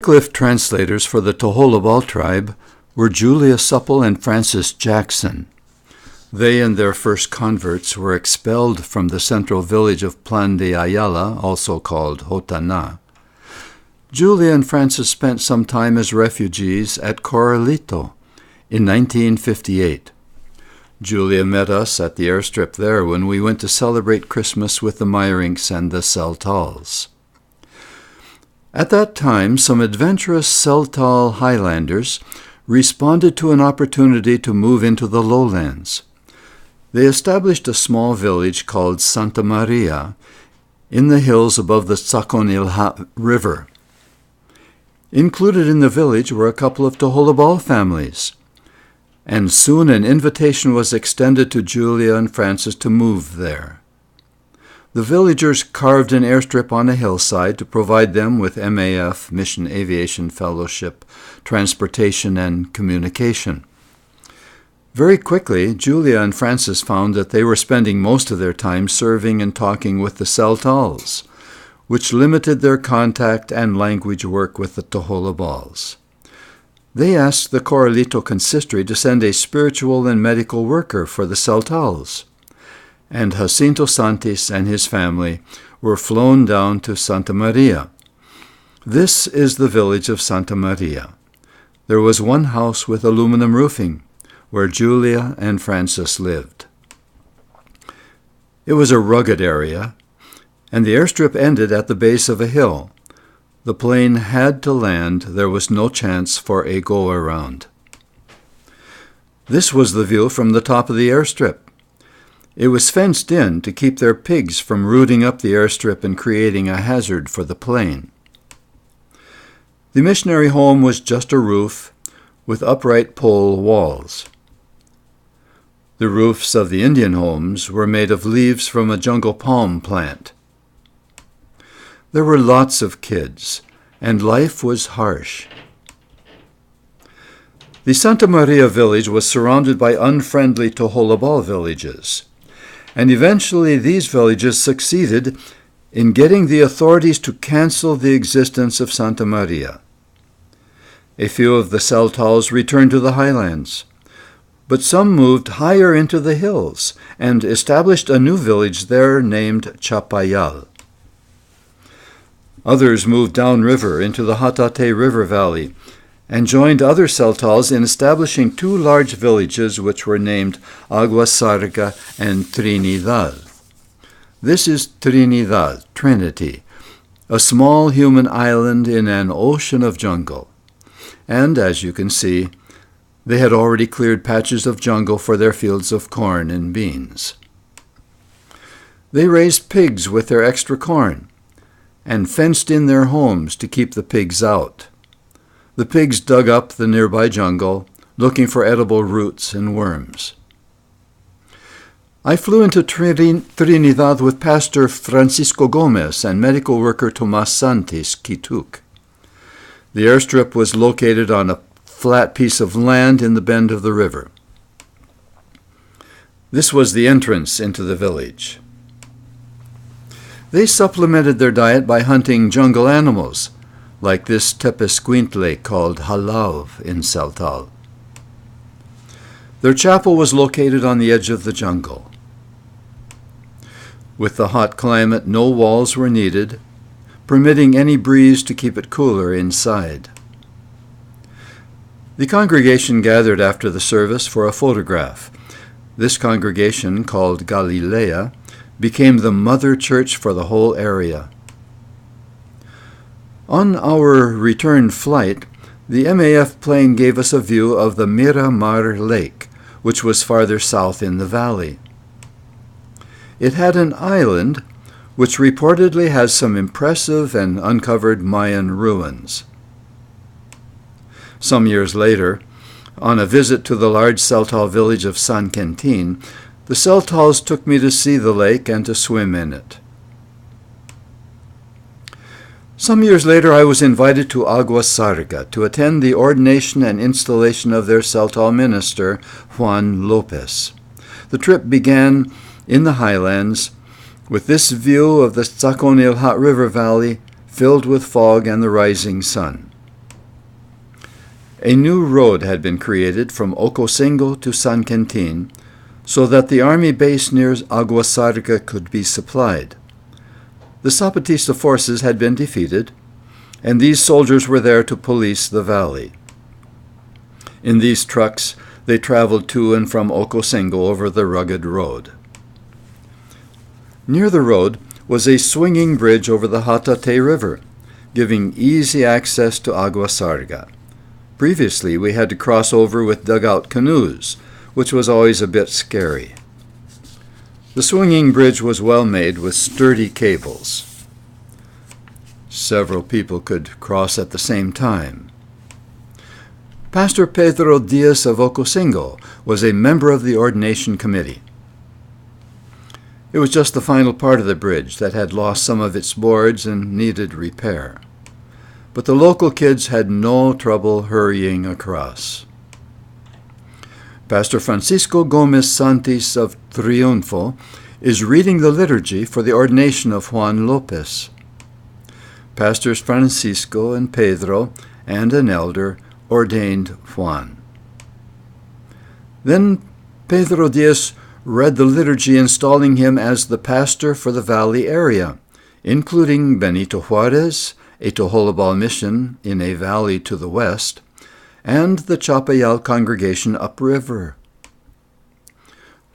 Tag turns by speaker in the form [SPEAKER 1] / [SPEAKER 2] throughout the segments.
[SPEAKER 1] Glyph translators for the Toholabal tribe were Julia Supple and Francis Jackson. They and their first converts were expelled from the central village of Plan de Ayala, also called Hotana. Julia and Francis spent some time as refugees at Corralito in 1958. Julia met us at the airstrip there when we went to celebrate Christmas with the Meyerinks and the Tzeltals. At that time, some adventurous Tzeltal Highlanders responded to an opportunity to move into the lowlands. They established a small village called Santa Maria in the hills above the Tzaconilha River. Included in the village were a couple of Toholabal families, and soon an invitation was extended to Julia and Francis to move there. The villagers carved an airstrip on a hillside to provide them with MAF, Mission Aviation Fellowship, transportation and communication. Very quickly, Julia and Francis found that they were spending most of their time serving and talking with the Tzeltals, which limited their contact and language work with the Toholabals. They asked the Corralito consistory to send a spiritual and medical worker for the Tzeltals, and Jacinto Santis and his family were flown down to Santa Maria. This is the village of Santa Maria. There was one house with aluminum roofing, where Julia and Francis lived. It was a rugged area, and the airstrip ended at the base of a hill. The plane had to land. There was no chance for a go-around. This was the view from the top of the airstrip. It was fenced in to keep their pigs from rooting up the airstrip and creating a hazard for the plane. The missionary home was just a roof with upright pole walls. The roofs of the Indian homes were made of leaves from a jungle palm plant. There were lots of kids, and life was harsh. The Santa Maria village was surrounded by unfriendly Toholabal villages, and eventually these villages succeeded in getting the authorities to cancel the existence of Santa Maria. A few of the Tzeltals returned to the highlands, but some moved higher into the hills and established a new village there named Chapayal. Others moved downriver into the Jatate River Valley and joined other Tzeltals in establishing two large villages which were named Agua Sarga and Trinidad. This is Trinidad, Trinity, a small human island in an ocean of jungle. And, as you can see, they had already cleared patches of jungle for their fields of corn and beans. They raised pigs with their extra corn and fenced in their homes to keep the pigs out. The pigs dug up the nearby jungle, looking for edible roots and worms. I flew into Trinidad with Pastor Francisco Gomez and medical worker Tomas Santis Kituk. The airstrip was located on a flat piece of land in the bend of the river. This was the entrance into the village. They supplemented their diet by hunting jungle animals, like this tepesquintle called halav in Tzeltal. Their chapel was located on the edge of the jungle. With the hot climate, no walls were needed, permitting any breeze to keep it cooler inside. The congregation gathered after the service for a photograph. This congregation, called Galilea, became the mother church for the whole area. On our return flight, the MAF plane gave us a view of the Miramar Lake, which was farther south in the valley. It had an island, which reportedly has some impressive and uncovered Mayan ruins. Some years later, on a visit to the large Tzeltal village of San Quintin, the Tzeltals took me to see the lake and to swim in it. Some years later, I was invited to Agua Sarga to attend the ordination and installation of their Tzeltal minister, Juan Lopez. The trip began in the highlands with this view of the Tzaconilha River Valley filled with fog and the rising sun. A new road had been created from Ocosingo to San Quintin so that the army base near Aguasarca could be supplied. The Zapatista forces had been defeated, and these soldiers were there to police the valley. In these trucks, they traveled to and from Ocosingo over the rugged road. Near the road was a swinging bridge over the Jatate River, giving easy access to Aguasarca. Previously, we had to cross over with dugout canoes, which was always a bit scary. The swinging bridge was well made with sturdy cables. Several people could cross at the same time. Pastor Pedro Diaz of Ocosingo was a member of the Ordination Committee. It was just the final part of the bridge that had lost some of its boards and needed repair. But the local kids had no trouble hurrying across. Pastor Francisco Gomez Santis of Triunfo is reading the liturgy for the ordination of Juan Lopez. Pastors Francisco and Pedro and an elder ordained Juan. Then Pedro Diaz read the liturgy installing him as the pastor for the valley area, including Benito Juarez, a Toholabal mission in a valley to the west, and the Chapayal congregation upriver.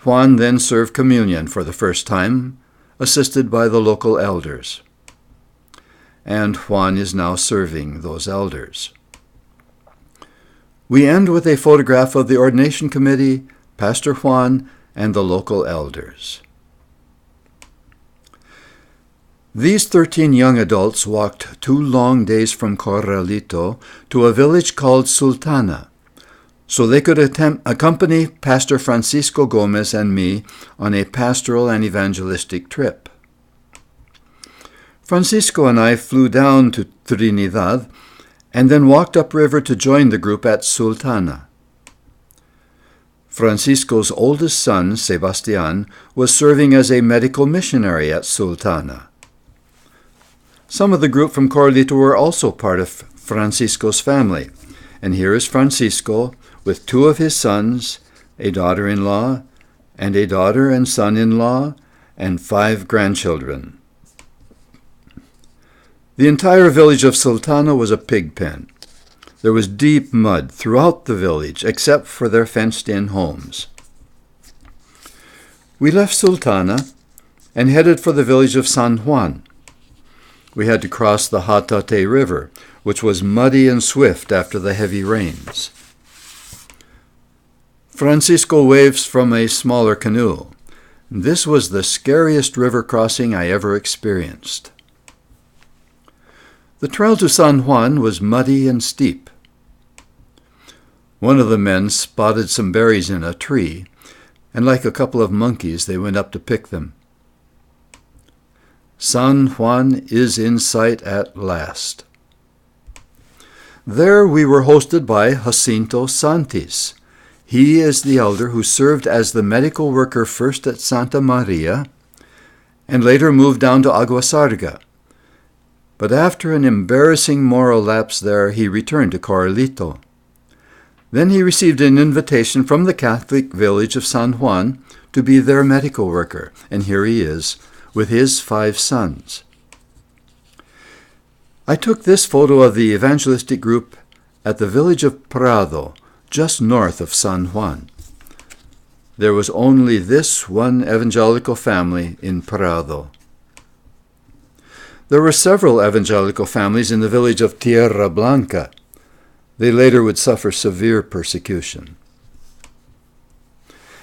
[SPEAKER 1] Juan then served communion for the first time, assisted by the local elders. And Juan is now serving those elders. We end with a photograph of the Ordination Committee, Pastor Juan, and the local elders. These 13 young adults walked 2 long days from Corralito to a village called Sultana, so they could accompany Pastor Francisco Gomez and me on a pastoral and evangelistic trip. Francisco and I flew down to Trinidad and then walked upriver to join the group at Sultana. Francisco's oldest son, Sebastian, was serving as a medical missionary at Sultana. Some of the group from Corralito were also part of Francisco's family, and here is Francisco with 2 of his sons, a daughter-in-law, and a daughter and son-in-law, and 5 grandchildren. The entire village of Sultana was a pig pen. There was deep mud throughout the village, except for their fenced-in homes. We left Sultana and headed for the village of San Juan. We had to cross the Jatate River, which was muddy and swift after the heavy rains. Francisco waves from a smaller canoe. This was the scariest river crossing I ever experienced. The trail to San Juan was muddy and steep. One of the men spotted some berries in a tree, and like a couple of monkeys, they went up to pick them. San Juan is in sight at last. There we were hosted by Jacinto Santis. He is the elder who served as the medical worker first at Santa Maria and later moved down to Aguasarca. But after an embarrassing moral lapse there, he returned to Corralito. Then he received an invitation from the Catholic village of San Juan to be their medical worker, and here he is with his 5 sons. I took this photo of the evangelistic group at the village of Prado, just north of San Juan. There was only this one evangelical family in Prado. There were several evangelical families in the village of Tierra Blanca. They later would suffer severe persecution.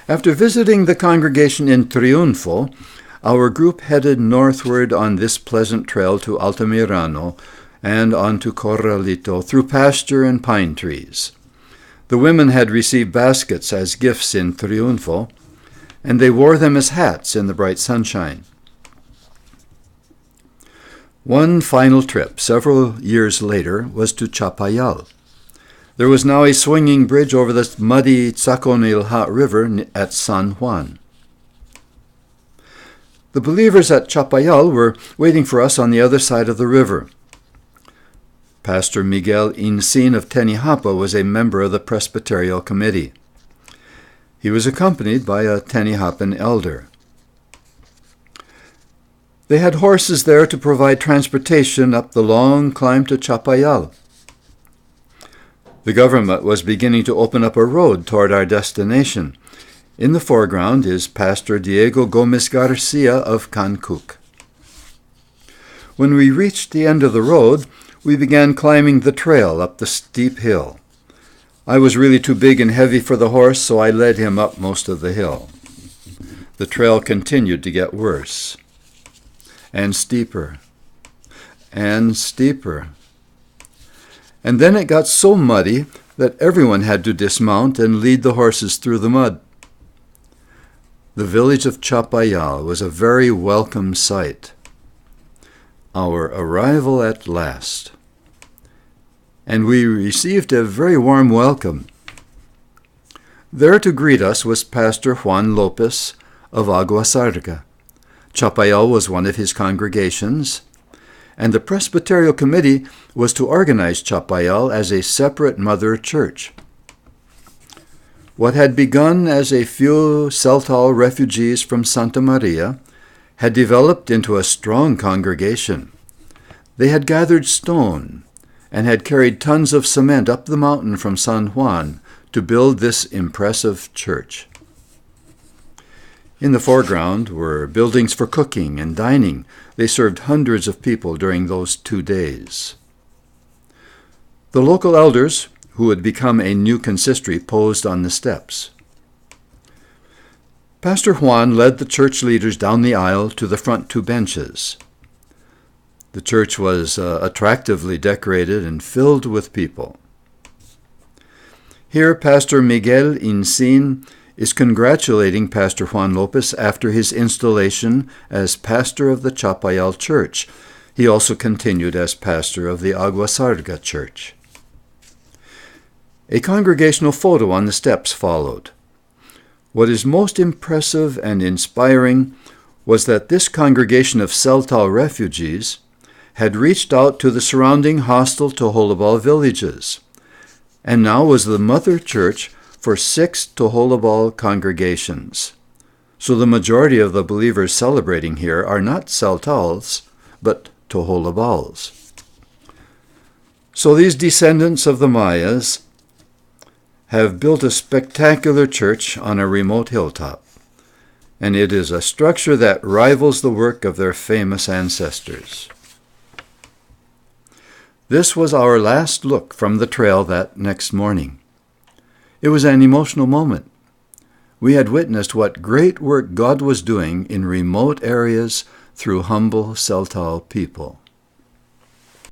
[SPEAKER 1] After visiting the congregation in Triunfo, our group headed northward on this pleasant trail to Altamirano and on to Corralito through pasture and pine trees. The women had received baskets as gifts in Triunfo, and they wore them as hats in the bright sunshine. One final trip, several years later, was to Chapayal. There was now a swinging bridge over the muddy Tzaconilha River at San Juan. The believers at Chapayal were waiting for us on the other side of the river. Pastor Miguel Incin of Tenihapa was a member of the Presbyterial Committee. He was accompanied by a Tenihapan elder. They had horses there to provide transportation up the long climb to Chapayal. The government was beginning to open up a road toward our destination. In the foreground is Pastor Diego Gomez Garcia of Cancuc. When we reached the end of the road, we began climbing the trail up the steep hill. I was really too big and heavy for the horse, so I led him up most of the hill. The trail continued to get worse, and steeper, and steeper. And then it got so muddy that everyone had to dismount and lead the horses through the mud. The village of Chapayal was a very welcome sight. Our arrival at last. And we received a very warm welcome. There to greet us was Pastor Juan Lopez of Aguasarga. Chapayal was one of his congregations, and the Presbyterial Committee was to organize Chapayal as a separate mother church. What had begun as a few Tzeltal refugees from Santa Maria had developed into a strong congregation. They had gathered stone and had carried tons of cement up the mountain from San Juan to build this impressive church. In the foreground were buildings for cooking and dining. They served hundreds of people during those 2 days. The local elders, who had become a new consistory, posed on the steps. Pastor Juan led the church leaders down the aisle to the front 2 benches. The church was attractively decorated and filled with people. Here, Pastor Miguel Incin is congratulating Pastor Juan Lopez after his installation as pastor of the Chapayal Church. He also continued as pastor of the Aguasarga Church. A congregational photo on the steps followed. What is most impressive and inspiring was that this congregation of Tzeltal refugees had reached out to the surrounding hostile Toholabal villages, and now was the mother church for 6 Toholabal congregations. So the majority of the believers celebrating here are not Tzeltals, but Toholabals. So these descendants of the Mayas have built a spectacular church on a remote hilltop, and it is a structure that rivals the work of their famous ancestors. This was our last look from the trail that next morning. It was an emotional moment. We had witnessed what great work God was doing in remote areas through humble Tzeltal people.